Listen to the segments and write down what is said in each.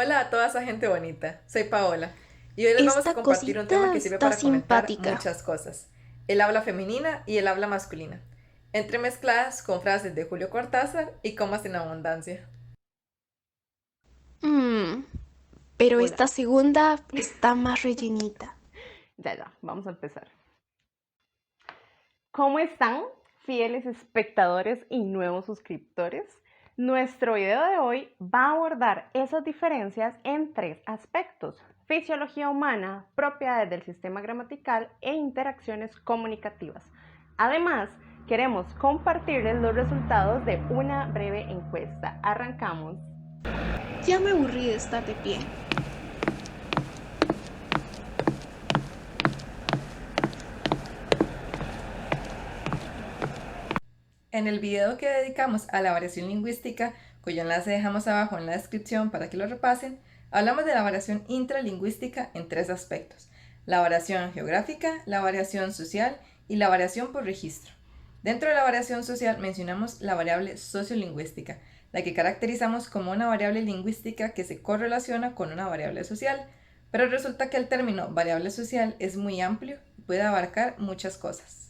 Hola a toda esa gente bonita, soy Paola y hoy les vamos a Esta compartir un tema cosita que sirve está para comentar simpática. muchas cosas, el habla femenina y el habla masculina, entremezcladas con frases de Julio Cortázar y comas en abundancia. Mmm, pero Hola. esta segunda está más rellenita. Ya, vamos a empezar. ¿Cómo están, fieles espectadores y nuevos suscriptores? Nuestro video de hoy va a abordar esas diferencias en tres aspectos: fisiología humana, propiedades del sistema gramatical e interacciones comunicativas. Además, queremos compartirles los resultados de una breve encuesta. Arrancamos. Ya me aburrí de estar de pie. En el video que dedicamos a la variación lingüística, cuyo enlace dejamos abajo en la descripción para que lo repasen, hablamos de la variación intralingüística en tres aspectos: la variación geográfica, la variación social y la variación por registro. Dentro de la variación social mencionamos la variable sociolingüística, la que caracterizamos como una variable lingüística que se correlaciona con una variable social, pero resulta que el término variable social es muy amplio y puede abarcar muchas cosas.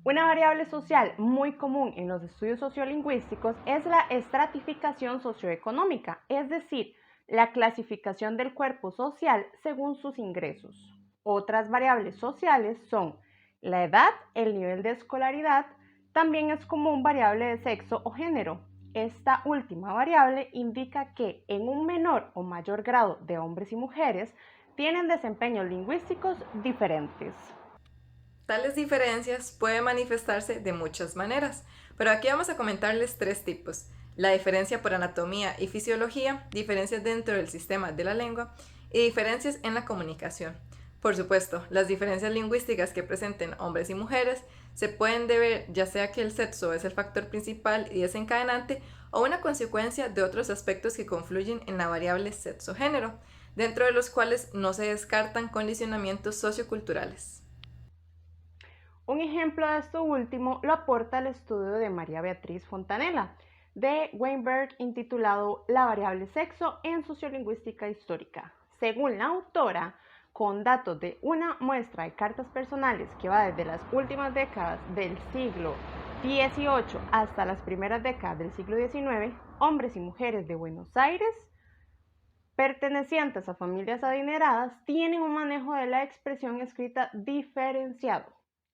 Una variable social muy común en los estudios sociolingüísticos es la estratificación socioeconómica, es decir, la clasificación del cuerpo social según sus ingresos. Otras variables sociales son la edad, el nivel de escolaridad, también es común variable de sexo o género. Esta última variable indica que en un menor o mayor grado de hombres y mujeres tienen desempeños lingüísticos diferentes. Tales diferencias pueden manifestarse de muchas maneras, pero aquí vamos a comentarles tres tipos: la diferencia por anatomía y fisiología, diferencias dentro del sistema de la lengua y diferencias en la comunicación. Por supuesto, las diferencias lingüísticas que presenten hombres y mujeres se pueden deber ya sea que el sexo es el factor principal y desencadenante o una consecuencia de otros aspectos que confluyen en la variable sexo-género, dentro de los cuales no se descartan condicionamientos socioculturales. Un ejemplo de esto último lo aporta el estudio de María Beatriz Fontanella de Weinberg intitulado La variable sexo en sociolingüística histórica. Según la autora, con datos de una muestra de cartas personales que va desde las últimas décadas del siglo XVIII hasta las primeras décadas del siglo XIX, hombres y mujeres de Buenos Aires pertenecientes a familias adineradas tienen un manejo de la expresión escrita diferenciado.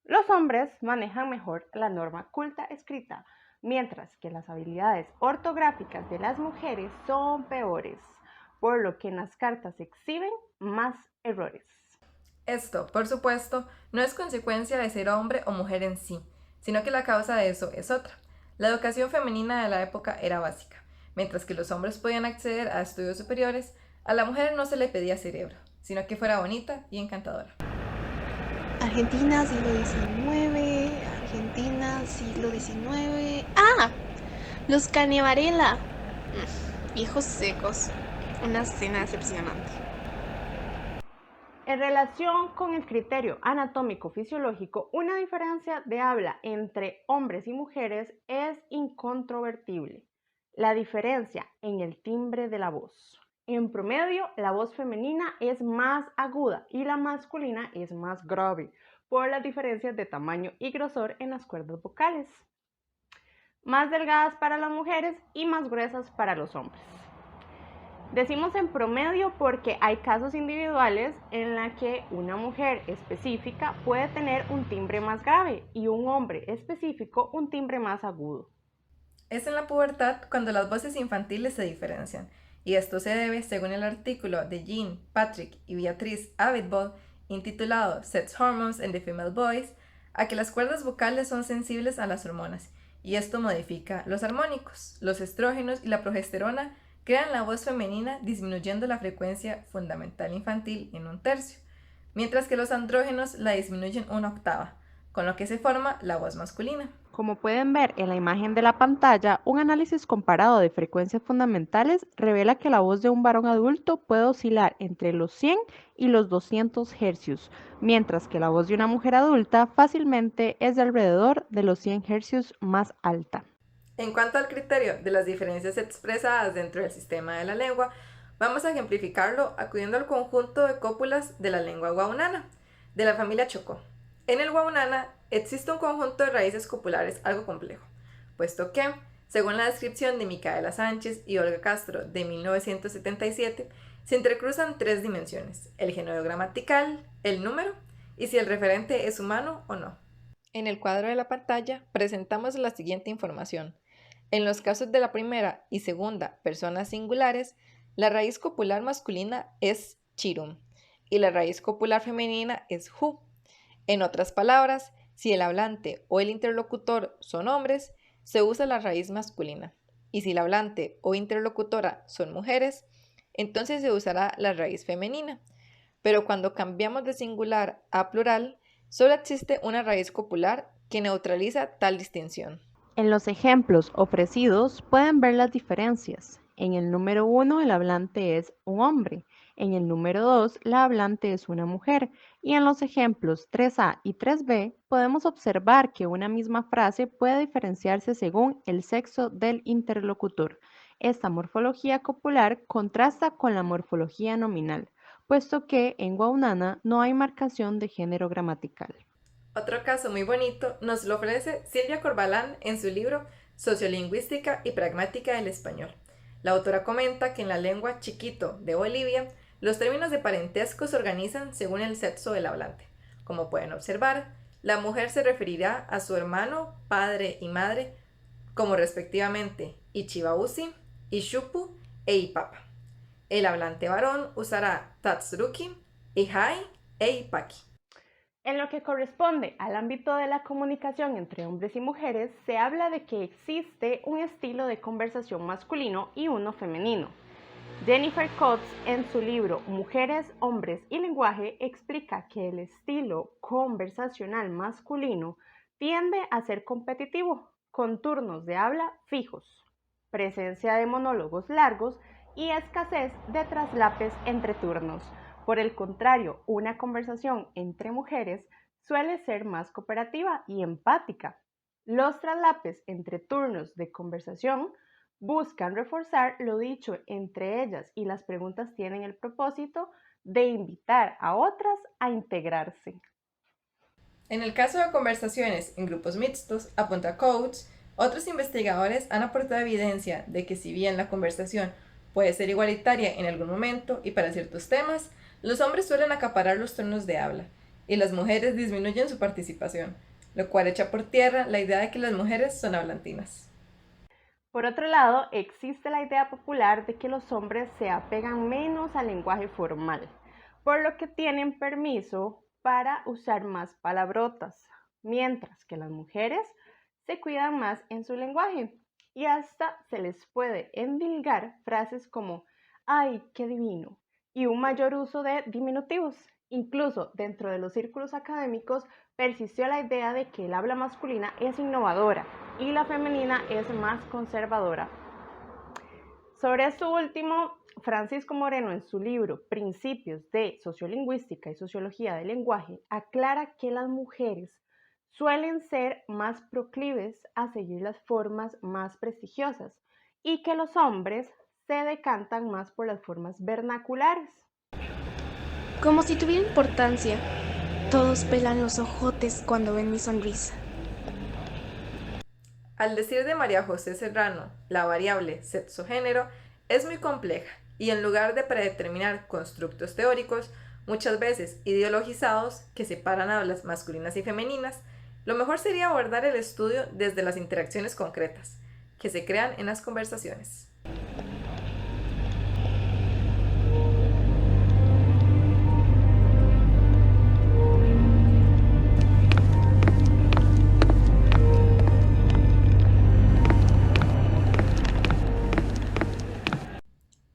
Los hombres manejan mejor la norma culta escrita, mientras que las habilidades ortográficas de las mujeres son peores, por lo que en las cartas se exhiben más errores. Esto, por supuesto, no es consecuencia de ser hombre o mujer en sí, sino que la causa de eso es otra. La educación femenina de la época era básica. Mientras que los hombres podían acceder a estudios superiores, a la mujer no se le pedía cerebro, sino que fuera bonita y encantadora. Argentina, siglo XIX. Argentina, siglo XIX. ¡Ah! Los Cane Varela. Viejos secos. Una escena decepcionante. En relación con el criterio anatómico-fisiológico, una diferencia de habla entre hombres y mujeres es incontrovertible: la diferencia en el timbre de la voz. En promedio, la voz femenina es más aguda y la masculina es más grave, por las diferencias de tamaño y grosor en las cuerdas vocales, más delgadas para las mujeres y más gruesas para los hombres. Decimos en promedio porque hay casos individuales en la que una mujer específica puede tener un timbre más grave y un hombre específico un timbre más agudo. Es en la pubertad cuando las voces infantiles se diferencian, y esto se debe, según el artículo de Jean, Patrick y Beatriz Abitbol, intitulado Sex Hormones in the Female Voice, a que las cuerdas vocales son sensibles a las hormonas, y esto modifica los armónicos. Los estrógenos y la progesterona crean la voz femenina disminuyendo la frecuencia fundamental infantil en un tercio, mientras que los andrógenos la disminuyen una octava, con lo que se forma la voz masculina. Como pueden ver en la imagen de la pantalla, un análisis comparado de frecuencias fundamentales revela que la voz de un varón adulto puede oscilar entre los 100 y los 200 hercios, mientras que la voz de una mujer adulta fácilmente es de alrededor de los 100 hercios más alta. En cuanto al criterio de las diferencias expresadas dentro del sistema de la lengua, Vamos a ejemplificarlo acudiendo al conjunto de cópulas de la lengua guaunana, de la familia Chocó. En el guaunana existe un conjunto de raíces copulares algo complejo, puesto que, según la descripción de Micaela Sánchez y Olga Castro de 1977, se entrecruzan tres dimensiones: el género gramatical, el número y si el referente es humano o no. En el cuadro de la pantalla presentamos la siguiente información. En los casos de la primera y segunda personas singulares, la raíz copular masculina es chirum y la raíz copular femenina es hu. En otras palabras, si el hablante o el interlocutor son hombres, se usa la raíz masculina, y si el hablante o interlocutora son mujeres, entonces se usará la raíz femenina. Pero cuando cambiamos de singular a plural, solo existe una raíz copular que neutraliza tal distinción. En los ejemplos ofrecidos pueden ver las diferencias. En el número 1 el hablante es un hombre, en el número 2 la hablante es una mujer y en los ejemplos 3A y 3B podemos observar que una misma frase puede diferenciarse según el sexo del interlocutor. Esta morfología copular contrasta con la morfología nominal, puesto que en guaunana no hay marcación de género gramatical. Otro caso muy bonito nos lo ofrece Silvia Corbalán en su libro Sociolingüística y Pragmática del Español. La autora comenta que en la lengua chiquito de Bolivia, los términos de parentesco se organizan según el sexo del hablante. Como pueden observar, la mujer se referirá a su hermano, padre y madre como respectivamente Ichibausi, Ishupu e Ipapa. El hablante varón usará Tatsruki, Ihai e Ipaki. En lo que corresponde al ámbito de la comunicación entre hombres y mujeres, se habla de que existe un estilo de conversación masculino y uno femenino. Jennifer Coates, en su libro Mujeres, Hombres y Lenguaje, explica que el estilo conversacional masculino tiende a ser competitivo, con turnos de habla fijos, presencia de monólogos largos y escasez de traslapes entre turnos. Por el contrario, una conversación entre mujeres suele ser más cooperativa y empática. Los traslapes entre turnos de conversación buscan reforzar lo dicho entre ellas y las preguntas tienen el propósito de invitar a otras a integrarse. En el caso de conversaciones en grupos mixtos, apunta Coates, otros investigadores han aportado evidencia de que si bien la conversación puede ser igualitaria en algún momento y para ciertos temas, los hombres suelen acaparar los turnos de habla y las mujeres disminuyen su participación, lo cual echa por tierra la idea de que las mujeres son hablantinas. Por otro lado, existe la idea popular de que los hombres se apegan menos al lenguaje formal, por lo que tienen permiso para usar más palabrotas, mientras que las mujeres se cuidan más en su lenguaje y hasta se les puede endilgar frases como ¡ay, qué divino! Y un mayor uso de diminutivos. Incluso dentro de los círculos académicos persistió la idea de que el habla masculina es innovadora y la femenina es más conservadora. Sobre esto último, Francisco Moreno, en su libro Principios de Sociolingüística y Sociología del Lenguaje, aclara que las mujeres suelen ser más proclives a seguir las formas más prestigiosas y que los hombres se decantan más por las formas vernaculares. Como si tuviera importancia. Todos pelan los ojotes cuando ven mi sonrisa. Al decir de María José Serrano, la variable sexo-género es muy compleja y en lugar de predeterminar constructos teóricos, muchas veces ideologizados, que separan hablas masculinas y femeninas, lo mejor sería abordar el estudio desde las interacciones concretas que se crean en las conversaciones.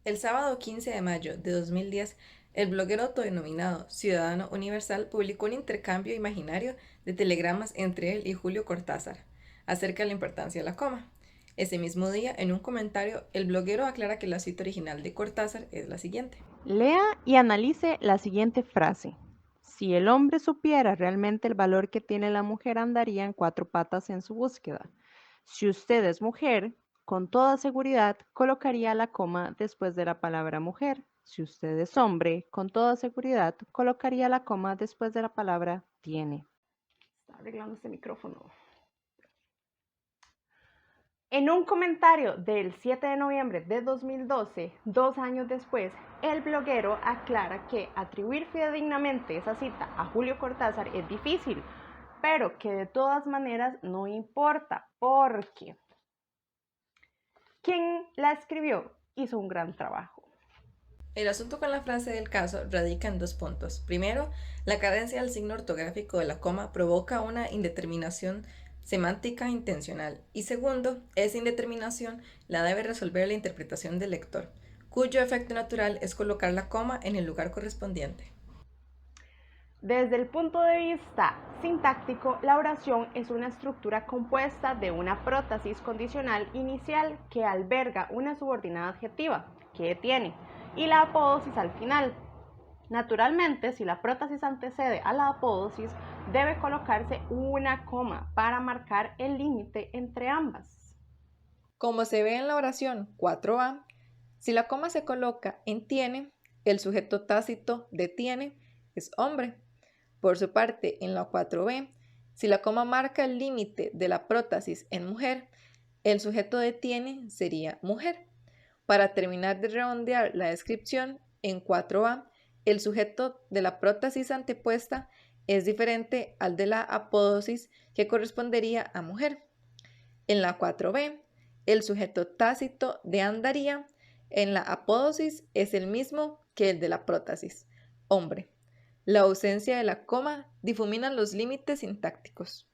El sábado 15 de mayo de 2010, el bloguero autodenominado Ciudadano Universal publicó un intercambio imaginario de telegramas entre él y Julio Cortázar acerca de la importancia de la coma. Ese mismo día, en un comentario, el bloguero aclara que la cita original de Cortázar es la siguiente. Lea y analice la siguiente frase. Si el hombre supiera realmente el valor que tiene la mujer, andaría en cuatro patas en su búsqueda. Si usted es mujer, con toda seguridad colocaría la coma después de la palabra mujer. Si usted es hombre, con toda seguridad colocaría la coma después de la palabra tiene. Está arreglando este micrófono. En un comentario del 7 de noviembre de 2012, 2 años después, el bloguero aclara que atribuir fidedignamente esa cita a Julio Cortázar es difícil, pero que de todas maneras no importa, porque quien la escribió hizo un gran trabajo. El asunto con la frase del caso radica en 2 puntos. Primero, la carencia del signo ortográfico de la coma provoca una indeterminación semántica intencional. Y segundo, esa indeterminación la debe resolver la interpretación del lector, cuyo efecto natural es colocar la coma en el lugar correspondiente. Desde el punto de vista sintáctico, la oración es una estructura compuesta de una prótesis condicional inicial que alberga una subordinada adjetiva, que tiene, y la apódosis al final. Naturalmente, si la prótesis antecede a la apódosis, debe colocarse una coma para marcar el límite entre ambas. Como se ve en la oración 4a, si la coma se coloca en tiene, el sujeto tácito de tiene es hombre. Por su parte, en la 4b, si la coma marca el límite de la prótesis en mujer, el sujeto de tiene sería mujer. Para terminar de redondear la descripción, en 4a, el sujeto de la prótesis antepuesta es diferente al de la apódosis que correspondería a mujer. En la 4b, el sujeto tácito de andaría en la apódosis es el mismo que el de la prótesis, hombre. La ausencia de la coma difumina los límites sintácticos.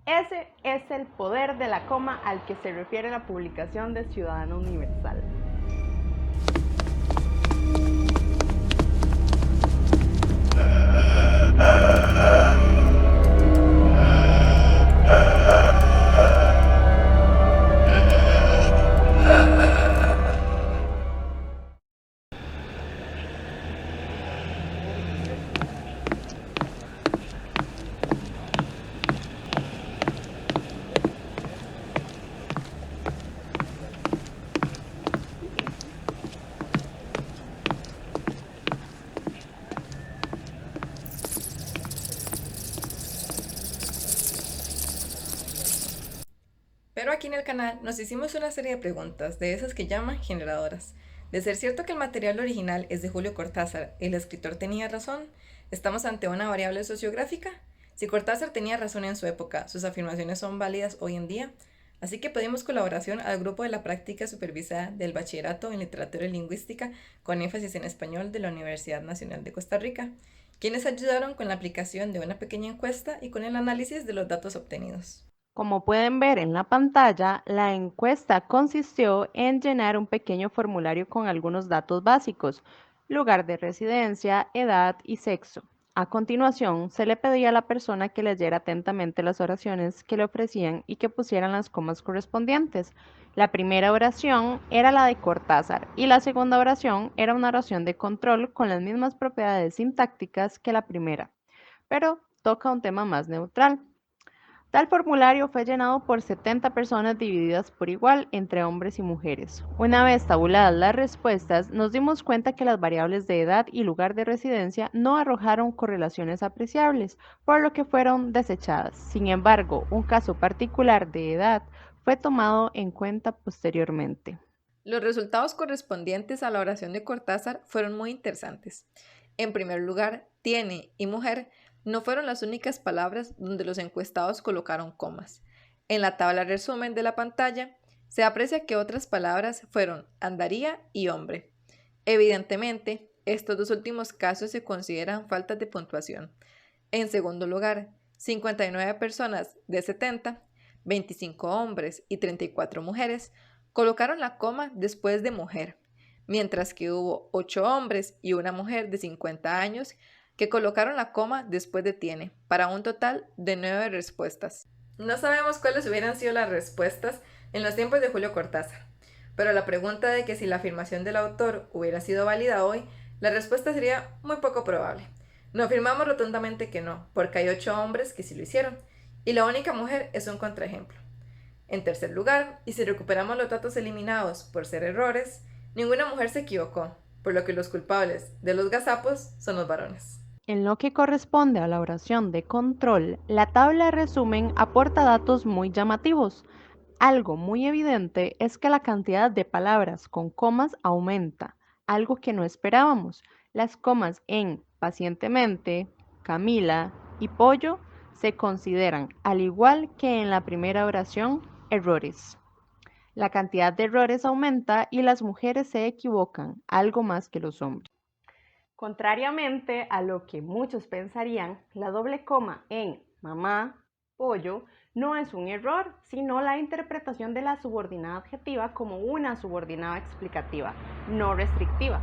Ese es el poder de la coma al que se refiere la publicación de Ciudadano Universal. Pero aquí en el canal nos hicimos una serie de preguntas, de esas que llaman generadoras. De ser cierto que el material original es de Julio Cortázar, ¿el escritor tenía razón? ¿Estamos ante una variable sociográfica? Si Cortázar tenía razón en su época, ¿sus afirmaciones son válidas hoy en día? Así que pedimos colaboración al grupo de la práctica supervisada del Bachillerato en Literatura y Lingüística con énfasis en español de la Universidad Nacional de Costa Rica, quienes ayudaron con la aplicación de una pequeña encuesta y con el análisis de los datos obtenidos. Como pueden ver en la pantalla, la encuesta consistió en llenar un pequeño formulario con algunos datos básicos: lugar de residencia, edad y sexo. A continuación, se le pedía a la persona que leyera atentamente las oraciones que le ofrecían y que pusieran las comas correspondientes. La primera oración era la de Cortázar y la segunda oración era una oración de control con las mismas propiedades sintácticas que la primera, pero toca un tema más neutral. Tal formulario fue llenado por 70 personas divididas por igual entre hombres y mujeres. Una vez tabuladas las respuestas, nos dimos cuenta que las variables de edad y lugar de residencia no arrojaron correlaciones apreciables, por lo que fueron desechadas. Sin embargo, un caso particular de edad fue tomado en cuenta posteriormente. Los resultados correspondientes a la oración de Cortázar fueron muy interesantes. En primer lugar, tiene y mujer no fueron las únicas palabras donde los encuestados colocaron comas. En la tabla resumen de la pantalla se aprecia que otras palabras fueron andaría y hombre. Evidentemente, estos dos últimos casos se consideran faltas de puntuación. En segundo lugar, 59 personas de 70, 25 hombres y 34 mujeres, colocaron la coma después de mujer, mientras que hubo 8 hombres y una mujer de 50 años que colocaron la coma después de tiene, para un total de 9 respuestas. No sabemos cuáles hubieran sido las respuestas en los tiempos de Julio Cortázar, pero la pregunta de que si la afirmación del autor hubiera sido válida hoy, la respuesta sería muy poco probable. No afirmamos rotundamente que no, porque hay 8 hombres que sí lo hicieron, y la única mujer es un contraejemplo. En tercer lugar, y si recuperamos los datos eliminados por ser errores, ninguna mujer se equivocó, por lo que los culpables de los gazapos son los varones. En lo que corresponde a la oración de control, la tabla de resumen aporta datos muy llamativos. Algo muy evidente es que la cantidad de palabras con comas aumenta, algo que no esperábamos. Las comas en pacientemente, Camila y pollo se consideran, al igual que en la primera oración, errores. La cantidad de errores aumenta y las mujeres se equivocan, algo más que los hombres. Contrariamente a lo que muchos pensarían, la doble coma en mamá, pollo, no es un error, sino la interpretación de la subordinada adjetiva como una subordinada explicativa, no restrictiva.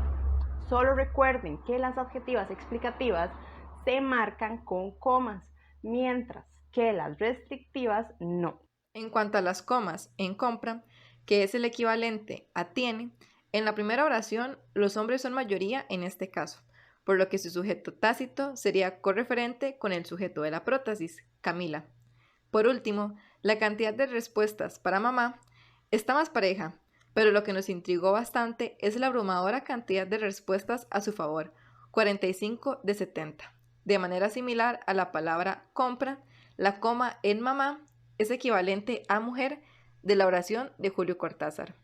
Solo recuerden que las adjetivas explicativas se marcan con comas, mientras que las restrictivas no. En cuanto a las comas en compra, que es el equivalente a tiene, en la primera oración los hombres son mayoría en este caso, por lo que su sujeto tácito sería correferente con el sujeto de la prótesis, Camila. Por último, la cantidad de respuestas para mamá está más pareja, pero lo que nos intrigó bastante es la abrumadora cantidad de respuestas a su favor, 45 de 70. De manera similar a la palabra compra, la coma en mamá es equivalente a mujer de la oración de Julio Cortázar.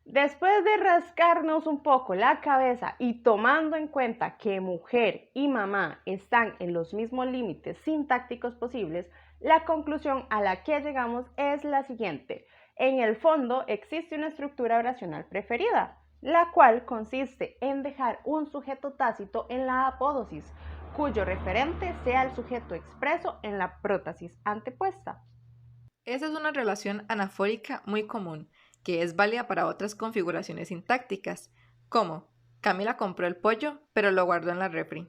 Después de rascarnos un poco la cabeza y tomando en cuenta que mujer y mamá están en los mismos límites sintácticos posibles, la conclusión a la que llegamos es la siguiente. En el fondo existe una estructura oracional preferida, la cual consiste en dejar un sujeto tácito en la apódosis, cuyo referente sea el sujeto expreso en la prótesis antepuesta. Esa es una relación anafórica muy común, que es válida para otras configuraciones sintácticas, como Camila compró el pollo, pero lo guardó en la refri.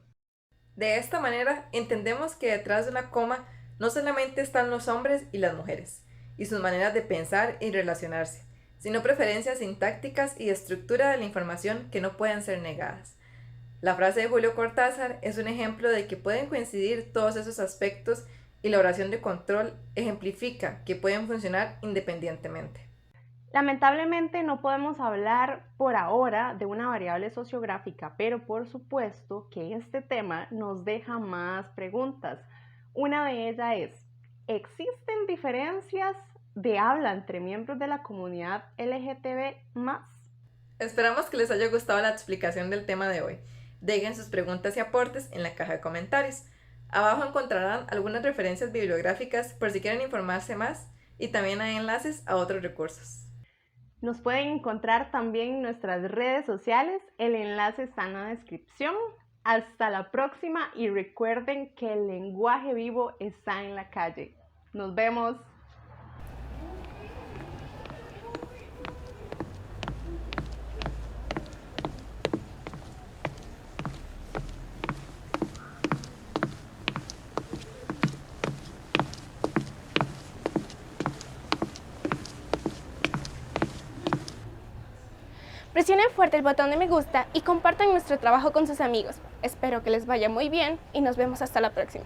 De esta manera, entendemos que detrás de una coma no solamente están los hombres y las mujeres, y sus maneras de pensar y relacionarse, sino preferencias sintácticas y estructura de la información que no pueden ser negadas. La frase de Julio Cortázar es un ejemplo de que pueden coincidir todos esos aspectos y la oración de control ejemplifica que pueden funcionar independientemente. Lamentablemente no podemos hablar por ahora de una variable sociográfica, pero por supuesto que este tema nos deja más preguntas. Una de ellas es, ¿existen diferencias de habla entre miembros de la comunidad LGTB+? Esperamos que les haya gustado la explicación del tema de hoy. Dejen sus preguntas y aportes en la caja de comentarios. Abajo encontrarán algunas referencias bibliográficas por si quieren informarse más y también hay enlaces a otros recursos. Nos pueden encontrar también en nuestras redes sociales, el enlace está en la descripción. Hasta la próxima y recuerden que el lenguaje vivo está en la calle. Nos vemos. Presionen fuerte el botón de me gusta y compartan nuestro trabajo con sus amigos. Espero que les vaya muy bien y nos vemos hasta la próxima.